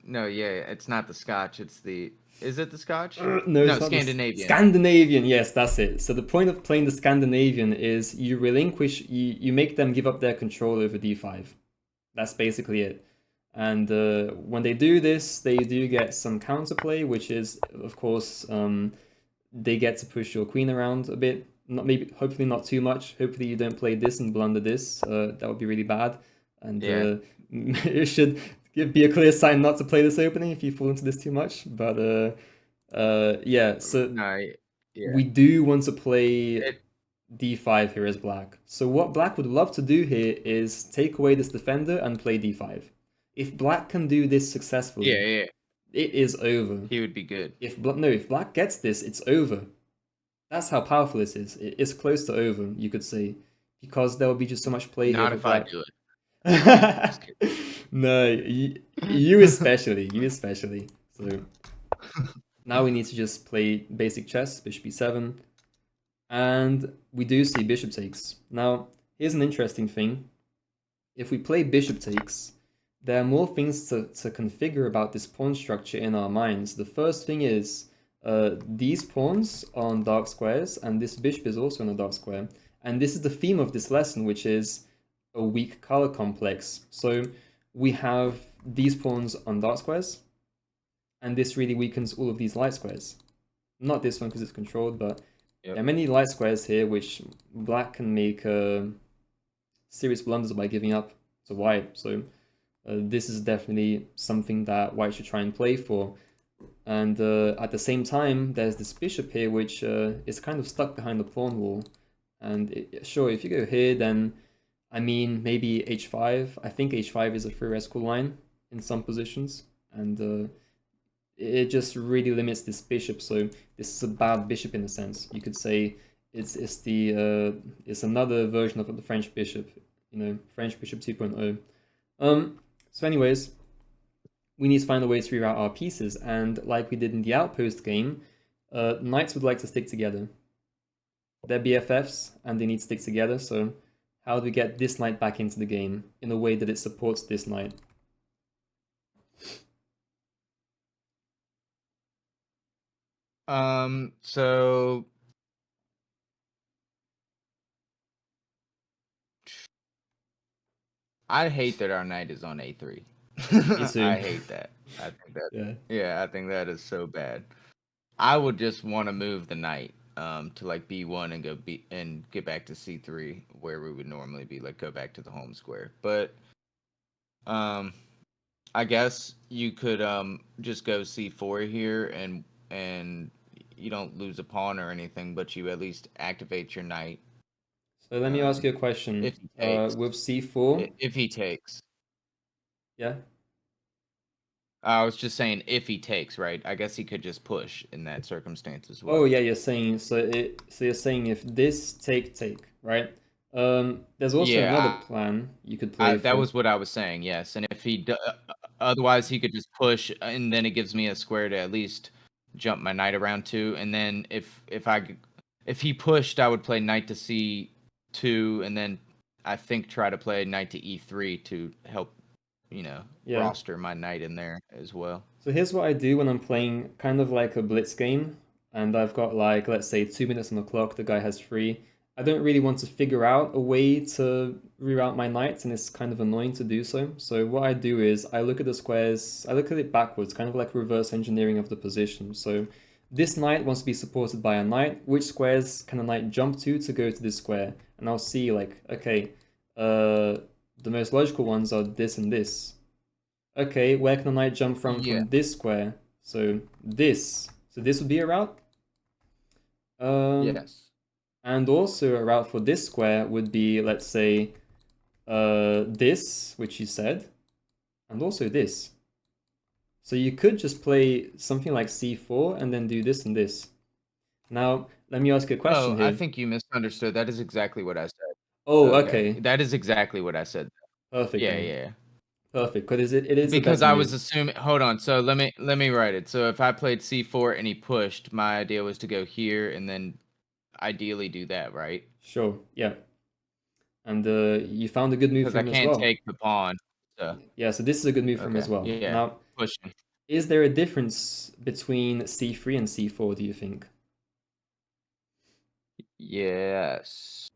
no, yeah, it's not the Scotch. It's the. Is it the Scotch? No, it's No, not the Scandinavian. Scandinavian. Yes, that's it. So the point of playing the Scandinavian is you relinquish, you make them give up their control over d5. That's basically it. And when they do this, they do get some counterplay, which is, of course, they get to push your queen around a bit. Not maybe, hopefully not too much. Hopefully you don't play this and blunder this. That would be really bad. And Yeah. it should be a clear sign not to play this opening if you fall into this too much. But yeah, so No, yeah. we do want to play It, d5 here as black. So what black would love to do here is take away this defender and play d5. If black can do this yeah, successfully, yeah. it is over. He would be good. If black gets this, it's over. That's how powerful this is. It's close to over, you could say, because there will be just so much play here Not for if I black. do it. Just kidding. No, you especially, you especially. So now we need to just play basic chess, bishop e7, and we do see bishop takes. Now, here's an interesting thing. If we play bishop takes, there are more things to configure about this pawn structure in our minds. The first thing is these pawns are on dark squares, and this bishop is also on a dark square. And this is the theme of this lesson, which is a weak color complex. So we have these pawns on dark squares, and this really weakens all of these light squares. Not this one because it's controlled, but there are many light squares here which black can make serious blunders by giving up to white. So this is definitely something that white should try and play for. And at the same time, there's this bishop here which is kind of stuck behind the pawn wall. And sure, if you go here, then I mean maybe h5. I think h5 is a theoretical line in some positions, and it just really limits this bishop. So this is a bad bishop in a sense. You could say it's another version of the French bishop, French bishop 2.0. So anyways, we need to find a way to reroute our pieces, and like we did in the Outpost game, knights would like to stick together. They're BFFs, and they need to stick together, so how do we get this knight back into the game in a way that it supports this knight? So I hate that our knight is on a3. Me too. I hate that. I think that. Yeah, I think that is so bad. I would just want to move the knight to like b1 and and get back to c3 where we would normally be, like go back to the home square. But I guess you could just go c4 here and you don't lose a pawn or anything, but you at least activate your knight. So let me ask you a question. If he takes. With c4, If he takes. yeah. I was just saying if he takes, right? I guess he could just push in that circumstance as well. Oh yeah, you're saying so you're saying if this take, right? There's also another plan you could play. That was what I was saying. Yes, and if he otherwise he could just push, and then it gives me a square to at least jump my knight around to. And then if he pushed, I would play knight to c2, and then I think try to play knight to e3 to help, roster my knight in there as well. So here's what I do when I'm playing kind of like a blitz game, and I've got like, let's say 2 minutes on the clock, the guy has 3. I don't really want to figure out a way to reroute my knights, and it's kind of annoying to do so. So what I do is I look at the squares, I look at it backwards, kind of like reverse engineering of the position. So this knight wants to be supported by a knight. Which squares can a knight jump to go to this square? And I'll see like, okay, the most logical ones are this and this. Okay, where can a knight jump from this square? So this. So this would be a route? Yes. And also a route for this square would be, let's say, this, which you said, and also this. So you could just play something like c4 and then do this and this. Now, let me ask you a question Oh, I here. think you misunderstood. That is exactly what I said. Oh, Okay, okay. that is exactly what I said. Perfect Yeah, then. yeah. Perfect. Because it is the Because better I was move. assuming. Hold on. So let me write it. So if I played c4 and he pushed, my idea was to go here and then ideally do that, right? Sure. Yeah. And you found a good move Because for I him as can't well. take the pawn. So Yeah, so this is a good move for him as okay, well. yeah, Now, pushing. is there a difference between c3 and c4, do you think? Yes.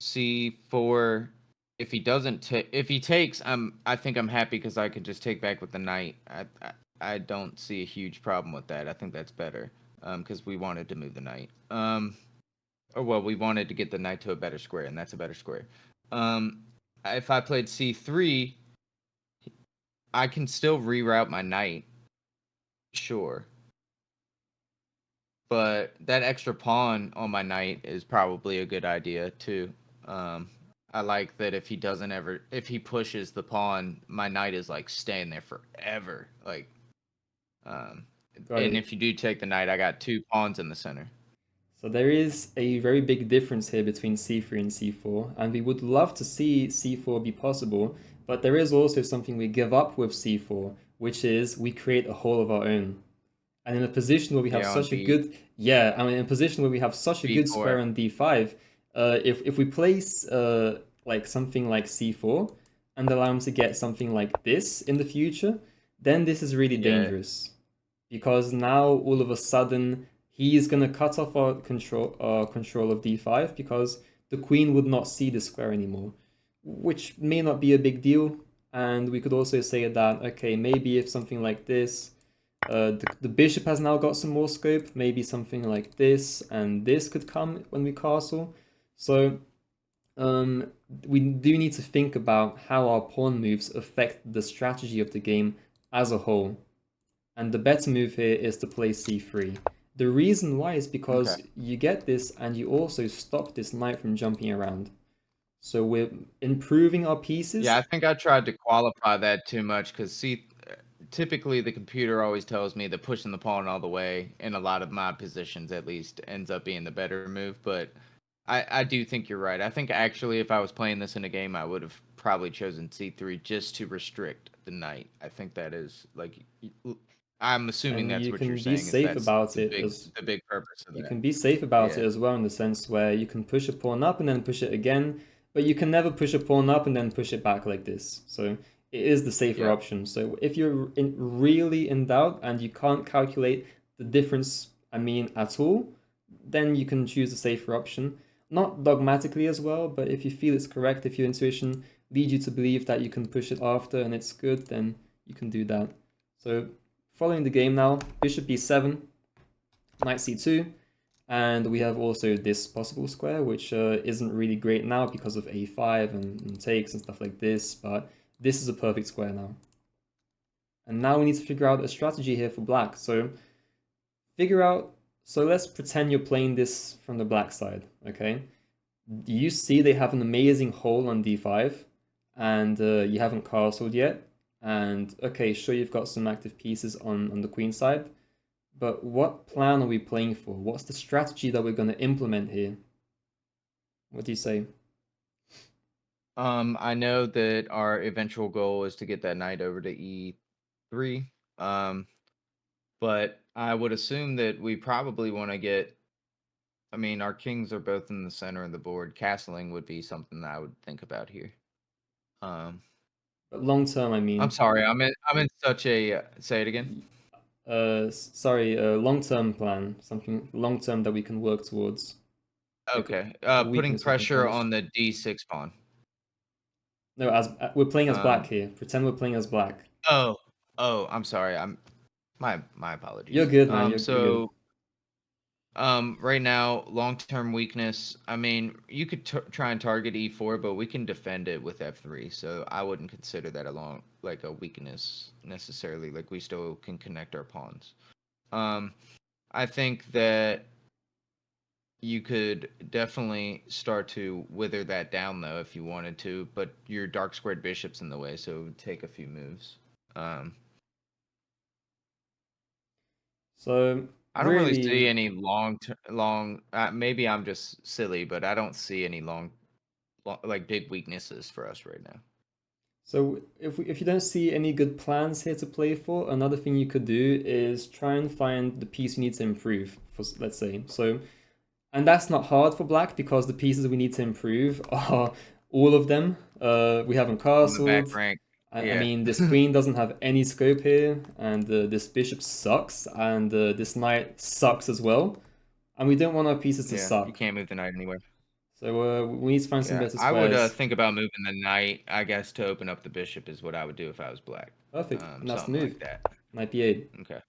c4. If he doesn't take, if he takes, I think I'm happy because I could just take back with the knight. I don't see a huge problem with that. I think that's better. Because we wanted to move the knight. Or well, we wanted to get the knight to a better square, and that's a better square. Um, if I played c3, I can still reroute my knight, sure, but that extra pawn on my knight is probably a good idea too. Um, I like that if he doesn't ever, if he pushes the pawn, my knight is like staying there forever. Like, um, Got and it. if you do take the knight, I got two pawns in the center. So there is a very big difference here between c3 and c4, and we would love to see c4 be possible, but there is also something we give up with c4, which is we create a hole of our own. And in a position where we have Yeah, on such a good, yeah, I mean, in a position where we have such a good b4. square on d5, if we place like something like c4 and allow him to get something like this in the future, then this is really Yeah, dangerous because now all of a sudden he's gonna cut off our control of d5 because the queen would not see the square anymore, which may not be a big deal. And we could also say that okay, maybe if something like this the bishop has now got some more scope. Maybe something like this and this could come when we castle. So um, we do need to think about how our pawn moves affect the strategy of the game as a whole. And the better move here is to play c3. The reason why is okay. because you get this and you also stop this knight from jumping around. So we're improving our Yeah, I pieces. think I tried to qualify that too much because see, typically the computer always tells me that pushing the pawn all the way in a lot of my positions at least ends up being the better move. But I do think you're right. I think actually if I was playing this in a game, I would have probably chosen c3 just to restrict the knight. I think that is like I'm assuming And that's you what you're can be saying is safe that's about it as the big purpose of you that. can be safe about it Yeah. as well in the sense where you can push a pawn up and then push it again, but you can never push a pawn up and then push it back like this. So it is the safer Yep. option. So if you're really in doubt and you can't calculate the difference, I mean, at all, then you can choose the safer option. Not dogmatically as well, but if you feel it's correct, if your intuition leads you to believe that you can push it after and it's good, then you can do that. So following the game now, bishop b7, knight c2, and we have also this possible square, which isn't really great now because of a5 and takes and stuff like this, but this is a perfect square now. And now we need to figure out a strategy here for black. So figure out, so let's pretend you're playing this from the black side, okay? You see they have an amazing hole on d5, and you haven't castled yet. And okay, sure, you've got some active pieces on the queen side, but what plan are we playing for? What's the strategy that we're going to implement here? What do you say? I know that our eventual goal is to get that knight over to e3. Um, but I would assume that we probably want to get. I mean, our kings are both in the center of the board. Castling would be something that I would think about here. Um, But long term, I I'm mean, sorry. I'm in such a. Say it again. sorry, long term plan, something long term that we can work towards, like Okay. a Putting weakness we can pressure punish. on the d6 pawn. No, as we're playing as black Um. here. Pretend we're playing as black. Oh. Oh. I'm sorry. My You're apologies. good, man. You're good. Right now, long-term weakness. I mean, you could try and target e4, but we can defend it with f3. So I wouldn't consider that like a weakness necessarily. Like we still can connect our pawns. Um, I think that you could definitely start to wither that down though if you wanted to, but your dark squared bishop's in the way, so it would take a few moves. Um, So I don't really see really. any long. Maybe I'm just silly, but I don't see any like big weaknesses for us right now. So if you don't see any good plans here to play for, another thing you could do is try and find the piece you need to improve, for, let's say. So, and that's not hard for black because the pieces we need to improve are all of them. We haven't On the back castled. rank, I yeah. mean, this queen doesn't have any scope here, and this bishop sucks, and this knight sucks as well. And we don't want our pieces to Yeah, you suck. can't move the knight anywhere. So we need to find some Yeah, better I would squares. think about moving the knight, I guess, to open up the bishop is what I would do if I was black. Perfect, and that's the Something like move. that. Knight b8. Okay.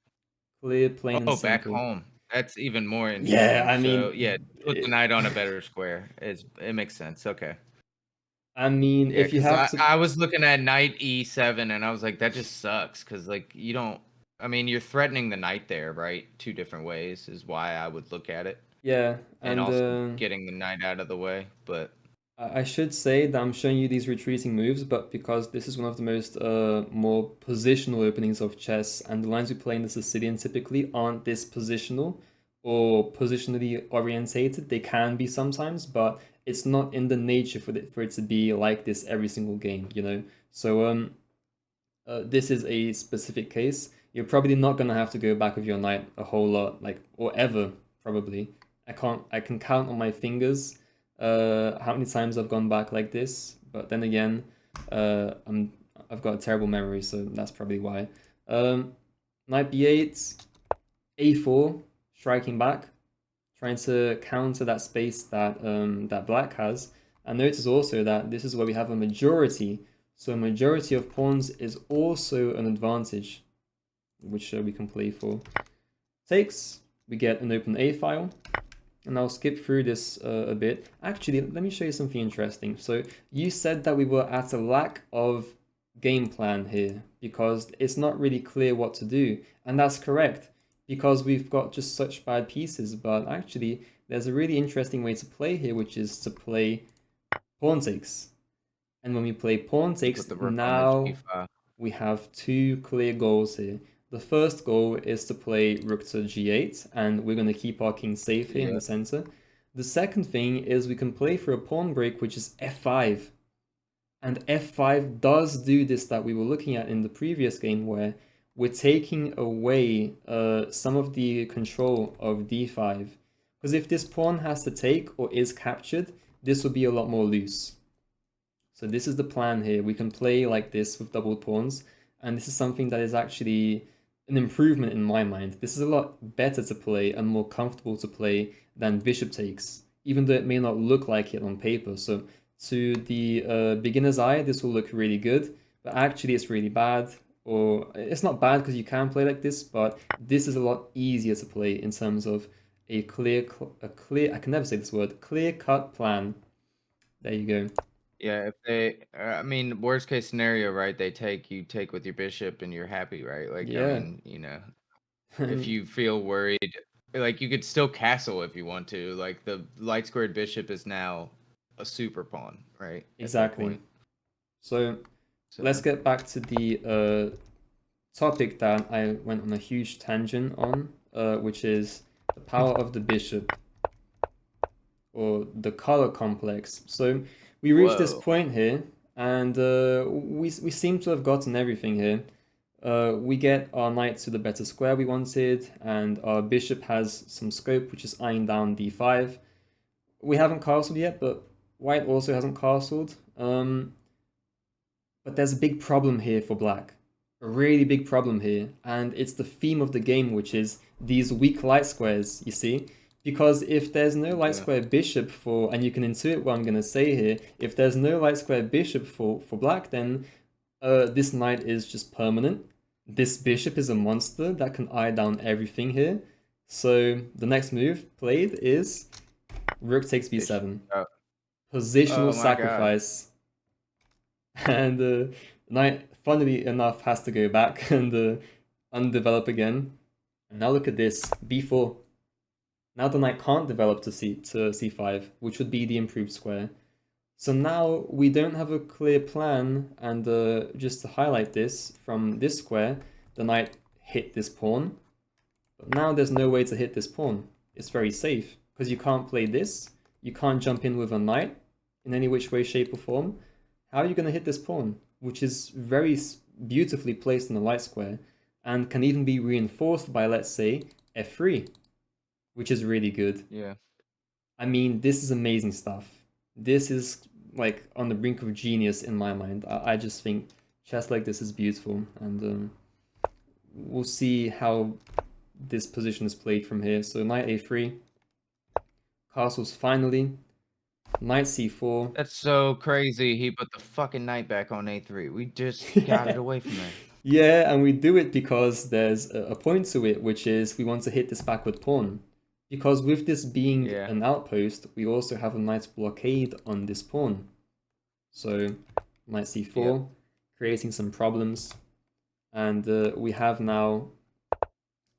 Clear, plain, and Oh, back simple. home. That's even more Yeah, interesting. I So mean, yeah, put the knight on a better square. It makes sense. Okay. Yeah, if you because have I, to, I was looking at knight e7 and I was like, that just sucks. Because like you don't. I mean, you're threatening the knight there, right? Two different ways is why I would look at it, yeah, and and also getting the knight out of the way. But I should say that I'm showing you these retreating moves, but because this is one of the most more positional openings of chess, and the lines we play in the Sicilian typically aren't this positional or positionally orientated. They can be sometimes, but it's not in the nature for it to be like this every single game, you know? So this is a specific case. You're probably not gonna have to go back with your knight a whole lot, like, or ever, probably. I can count on my fingers how many times I've gone back like this, but then again, I've got a terrible memory, so that's probably why. Um, Knight b8, a4, striking back, trying to counter that space that that black has. And notice also that this is where we have a majority. So a majority of pawns is also an advantage, which we can play for. Takes, we get an open A file. And I'll skip through this a bit. Actually, let me show you something interesting. So you said that we were at a lack of game plan here because it's not really clear what to do. And that's correct because we've got just such bad pieces. But actually, there's a really interesting way to play here, which is to play pawn takes. And when we play pawn takes, put the rook on the now g5. we have two clear goals here. The first goal is to play rook to g8, and we're going to keep our king safe here in Yeah. the center. The second thing is we can play for a pawn break, which is f5. And f5 does do this that we were looking at in the previous game, where we're taking away some of the control of d5. Because if this pawn has to take or is captured, this will be a lot more loose. So this is the plan here. We can play like this with doubled pawns, and this is something that is actually an improvement in my mind. This is a lot better to play and more comfortable to play than bishop takes, even though it may not look like it on paper. So to the beginner's eye, this will look really good, but actually it's really bad. Or it's not bad because you can play like this, but this is a lot easier to play in terms of a clear, I can never say this word, clear-cut plan. There you go. Yeah, if they, I mean, worst case scenario, right? You take with your bishop, and you're happy, right? Like, I Yeah. mean, if you feel worried, like you could still castle if you want to. Like the light squared bishop is now a super pawn, right? At that Exactly. point. So So let's get back to the topic that I went on a huge tangent on, which is the power of the bishop or the color complex. So we reached this whoa, point here, and we seem to have gotten everything here. We get our knight to the better square we wanted, and our bishop has some scope, which is eyeing down d5. We haven't castled yet, but white also hasn't castled. But there's a big problem here for black. A really big problem here. And it's the theme of the game, which is these weak light squares, you see? Because if there's no light yeah, square bishop for, and you can intuit what I'm going to say here, if there's no light square bishop for black, then this knight is just permanent. This bishop is a monster that can eye down everything here. So the next move played is rook takes bishop. b7. Oh, Positional oh my god. sacrifice. And knight, funnily enough, has to go back and undevelop again. And now look at this, b4. Now the knight can't develop to c5, which would be the improved square. So now we don't have a clear plan, and just to highlight this, from this square, the knight hit this pawn, But now there's no way to hit this pawn. It's very safe, because you can't play this, you can't jump in with a knight in any which way, shape or form. How are you going to hit this pawn, which is very beautifully placed in the light square, and can even be reinforced by, let's say, f3, which is really good. Yeah. I mean, this is amazing stuff. This is like on the brink of genius in my mind. I just think chess like this is beautiful, and we'll see how this position is played from here. So knight a3, castles finally, knight c4. That's so crazy. He put the fucking knight back on a3. We just got it away from there. Yeah, and we do it because there's a point to it, which is we want to hit this backward pawn. Because with this being Yeah. an outpost, we also have a knight's blockade on this pawn. So knight c4, Yep. creating some problems. And we have now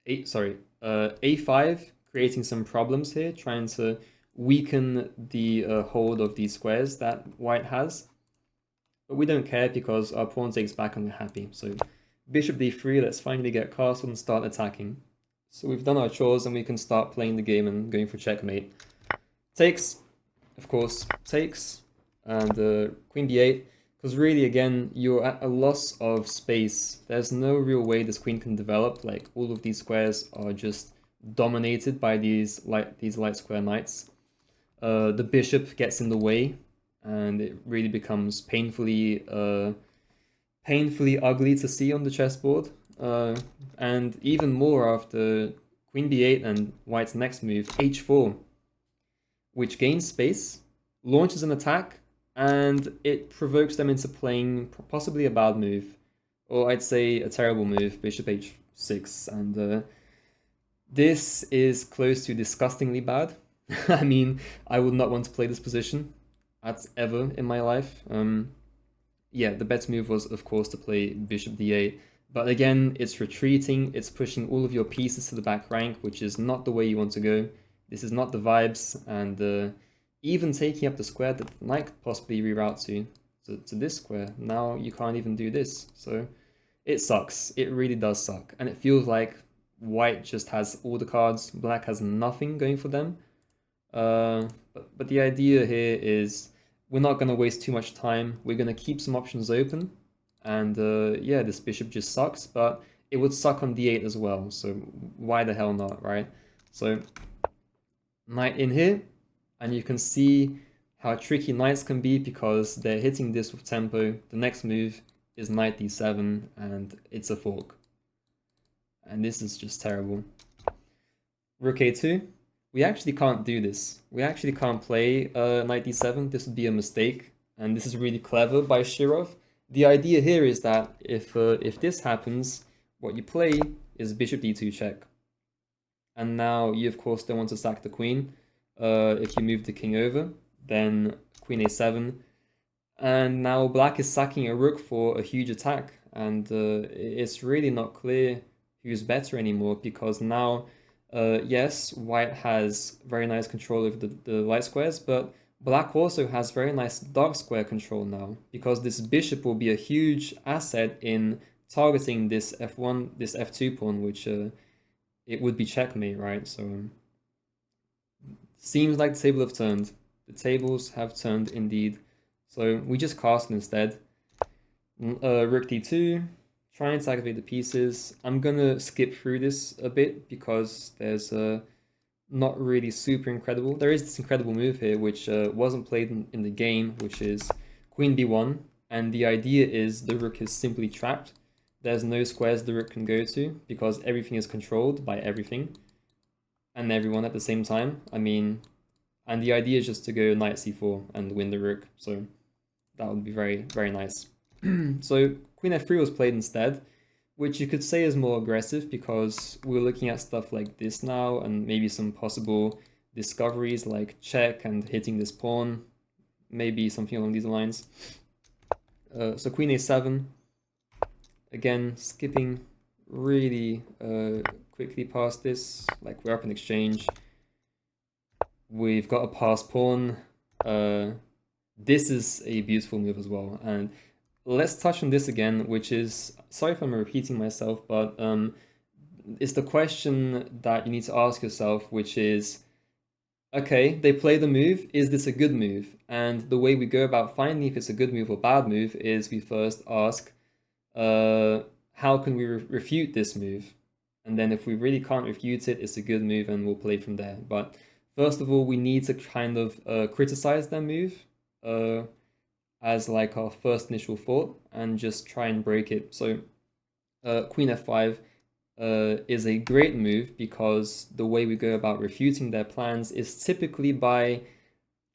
a5, creating some problems here, trying to weaken the hold of these squares that white has. But we don't care because our pawn takes back and we're happy. So bishop d3, let's finally get castle and start attacking. So we've done our chores and we can start playing the game and going for checkmate. Takes, of course, takes, and queen d8. Because really, again, you're at a loss of space. There's no real way this queen can develop. Like, all of these squares are just dominated by these light square knights. The bishop gets in the way, and it really becomes painfully ugly to see on the chessboard. And even more after queen d8 and white's next move, h4, which gains space, launches an attack, and it provokes them into playing possibly a bad move, or I'd say a terrible move, bishop h6, and this is close to disgustingly bad. I mean, I would not want to play this position ever in my life. Yeah, the best move was, of course, to play bishop d8, but again, it's retreating, it's pushing all of your pieces to the back rank, which is not the way you want to go. This is not the vibes, and even taking up the square that the knight could possibly reroute to this square, now you can't even do this. So it sucks. It really does suck. And it feels like white just has all the cards, black has nothing going for them. But the idea here is we're not going to waste too much time. We're going to keep some options open. And yeah, this bishop just sucks, but it would suck on d8 as well. So why the hell not, right? So knight in here, and you can see how tricky knights can be because they're hitting this with tempo. The next move is knight d7, and it's a fork. And this is just terrible. Rook a2. We actually can't do this. We actually can't play knight d7. This would be a mistake, and this is really clever by Shirov. The idea here is that if this happens, what you play is bishop d2 check. And now you, of course, don't want to sack the queen. If you move the king over, then queen a7. And now black is sacking a rook for a huge attack. And it's really not clear who's better anymore, because now, yes, white has very nice control over the light squares, but black also has very nice dark square control now, because this bishop will be a huge asset in targeting this f1, this f2 pawn, which it would be checkmate, right? So seems like the table have turned. The tables have turned indeed. So we just castle instead. Rook d2, trying to activate the pieces. I'm gonna skip through this a bit because there's not really super incredible. There is this incredible move here which wasn't played in the game, which is queen b1, and the idea is the rook is simply trapped. There's no squares the rook can go to because everything is controlled by everything and everyone at the same time. I mean, and the idea is just to go knight c4 and win the rook, so that would be very, very nice. So queen f3 was played instead, which you could say is more aggressive because we're looking at stuff like this now and maybe some possible discoveries like check and hitting this pawn, maybe something along these lines. So queen a7, again, skipping really quickly past this, like we're up in exchange. We've got a passed pawn. This is a beautiful move as well, and let's touch on this again, which is, sorry if I'm repeating myself, but it's the question that you need to ask yourself, which is, okay, they play the move. Is this a good move? And the way we go about finding if it's a good move or bad move is we first ask, uh, how can we refute this move? And then if we really can't refute it, it's a good move and we'll play from there. But first of all, we need to kind of criticize their move uh, as like our first initial thought and just try and break it. So Queen f5 is a great move because the way we go about refuting their plans is typically by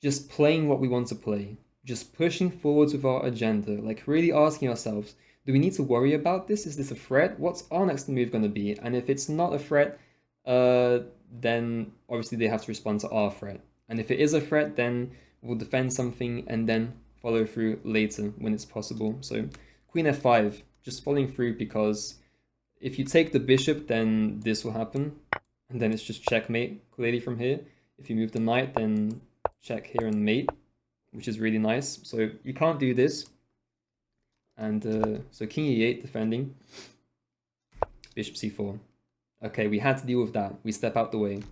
just playing what we want to play, just pushing forwards with our agenda, like really asking ourselves, do we need to worry about this? Is this a threat? What's our next move going to be? And if it's not a threat, then obviously they have to respond to our threat. And if it is a threat, then we'll defend something and then follow through later when it's possible. So Queen f5, just following through, because if you take the bishop, then this will happen. And then it's just checkmate clearly from here. If you move the knight, then check here and mate, which is really nice. So you can't do this. And so king e8 defending. Bishop c4. Okay, we had to deal with that. We step out the way.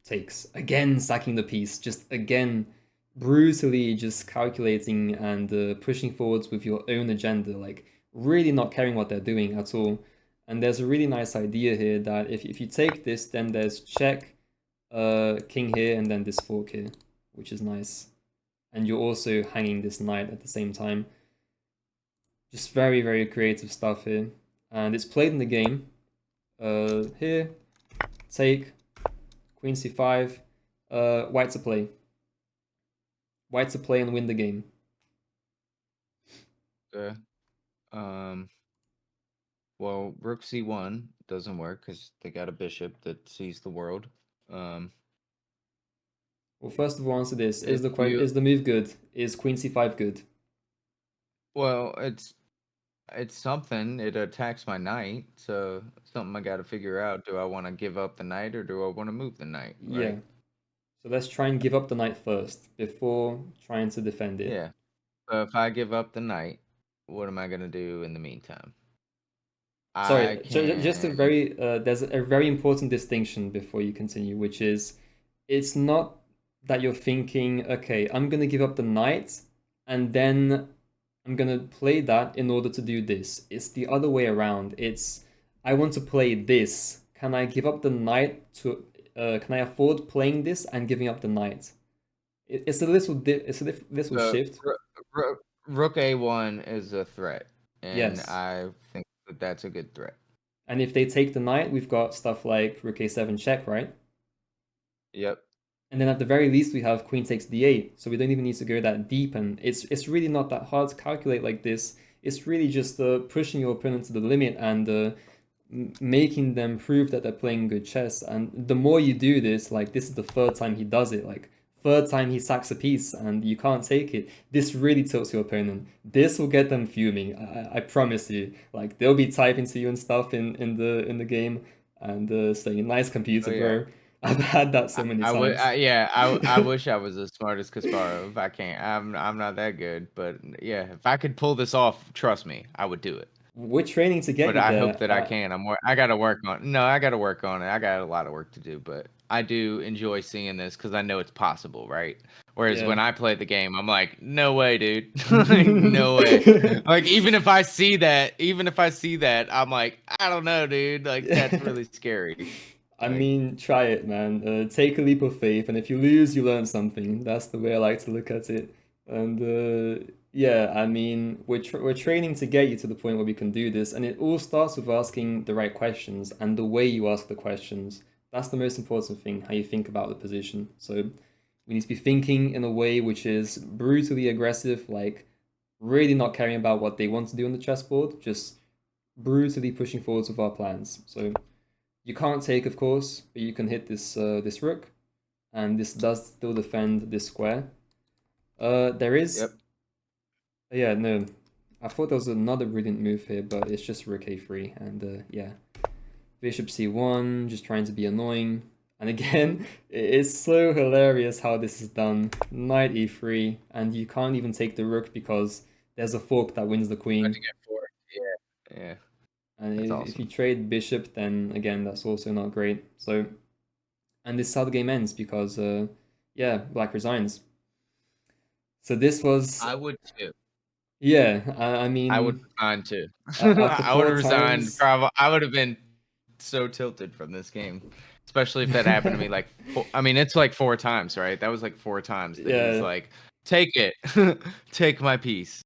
Takes. Again, sacking the piece. Just again, brutally just calculating and pushing forwards with your own agenda. Like, really not caring what they're doing at all. And there's a really nice idea here that if you take this, then there's check, king here, and then this fork here, which is nice. And you're also hanging this knight at the same time. Just very, very creative stuff here. And it's played in the game. Here, take, queen c5, white to play. White to play and win the game. Okay. Well, rook c1 doesn't work because they got a bishop that sees the world. Well, first of all, answer this. Is If you, the move good? Is queen c5 good? well, it's something. It attacks my knight, so something I got to figure out. Do I want to give up the knight or do I want to move the knight? Yeah. Right? So let's try and give up the knight first before trying to defend it. Yeah. So if I give up the knight, what am I gonna do in the meantime? Sorry, I just a can. very there's a very important distinction before you continue, which is it's not that you're thinking, okay, I'm gonna give up the knight and then I'm gonna play that in order to do this. It's the other way around. It's I want to play this. Can I give up the knight to? Can I afford playing this and giving up the knight? It's a little shift. Rook a1 is a threat, and Yes. I think that that's a good threat. And if they take the knight, we've got stuff like rook a7 check, right? Yep. And then at the very least, we have queen takes d8, so we don't even need to go that deep. And it's really not that hard to calculate like this. It's really just pushing your opponent to the limit and making them prove that they're playing good chess. And the more you do this, like this is the third time he does it, like third time he sacks a piece and you can't take it. This really tilts your opponent. This will get them fuming. I promise you. Like they'll be typing to you and stuff in the game and saying, "Nice computer, Oh, yeah. bro." I've had that so many times. I wish I was as smart as Kasparov. I can't. I'm not that good, but yeah, if I could pull this off, trust me, I would do it. We're training to get But you I there. hope that I can. I got to work on. No, I got to work on it. I got a lot of work to do, but I do enjoy seeing this because I know it's possible, right? Whereas Yeah. when I play the game, I'm like, no way, dude. Like, no way. Like even if I see that, I'm like, I don't know, dude. Like that's really scary. I Like, mean, try it, man. Take a leap of faith, and if you lose, you learn something. That's the way I like to look at it. And yeah, I mean, we're training to get you to the point where we can do this, and it all starts with asking the right questions and the way you ask the questions. That's the most important thing, how you think about the position. So we need to be thinking in a way which is brutally aggressive, like really not caring about what they want to do on the chessboard, just brutally pushing forwards with our plans. So you can't take, of course, but you can hit this rook, and this does still defend this square. There is, yep. yeah, no, I thought there was another brilliant move here, but it's just rook a3, and yeah, bishop c1, just trying to be annoying. And again, it's so hilarious how this is done. Knight e3, and you can't even take the rook because there's a fork that wins the I queen. to get four. Yeah. Yeah. And That's if you awesome. trade bishop, then again, that's also not great. So, and this how the game ends because, yeah, black resigns. So this was, I would too. yeah, I I would mean, resign too. after I would four have resigned. times, Probably, I would have been so tilted from this game, especially if that happened to me. Like, I mean, it's like 4 times, right? That was like 4 times that he's yeah, like, "Take it, take my piece."